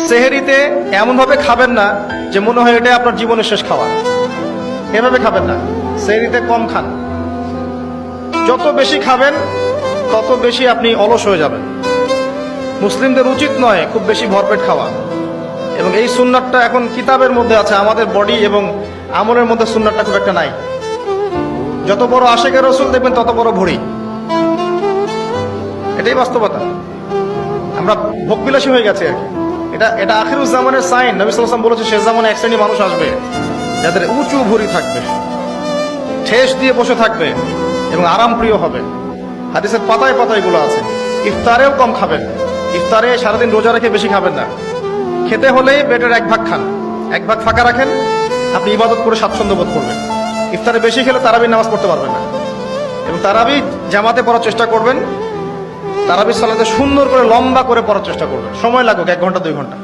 সেহেরিতে এমনভাবে খাবেন না যে মনে হয় এটা আপনার জীবনের শেষ খাওয়া। এভাবে খাবেন না। সেহেরিতে কম খান। যত বেশি খাবেন তত বেশি আপনি অলস হয়ে যাবেন। মুসলিমদের উচিত নয় খুব বেশি ভরপেট খাওয়া। এবং এই সুন্নাতটা এখন কিতাবের মধ্যে আছে, আমাদের বডি এবং আমলের মধ্যে সুন্নাতটা খুব একটা নাই। যত বড় আশেকের রসুল দেখবেন তত বড় ভড়ি। এটাই বাস্তবতা। আমরা ভোগবিলাসী হয়ে গেছে আর কি। এটা আখিরুজ্জামানের সাইন। নবী সাল্লাল্লাহু আলাইহি ওয়াসাল্লাম বলেছে শেষ জামানে এক শ্রেণী মানুষ আসবে যাদের উঁচু ভুঁড়ি থাকবে, ঠেস দিয়ে বসে থাকবে এবং আরাম প্রিয় হবে। হাদিসের পাতায় পাতায় এগুলো আছে। ইফতারেও কম খাবেন। ইফতারে সারাদিন রোজা রেখে বেশি খাবেন না। খেতে হলে পেটের এক ভাগ খান, এক ভাগ ফাঁকা রাখেন, আপনি ইবাদত করে স্বাচ্ছন্দ্য বোধ করবেন। ইফতারে বেশি খেলে তারাবির নামাজ পড়তে পারবেন না। এবং তারাবি জামাতে পড়ার চেষ্টা করবেন। তারাবি সালাতে সুন্দর করে লম্বা করে পড়ার চেষ্টা করবেন। সময় লাগুক 1 ঘন্টা 2 ঘন্টা।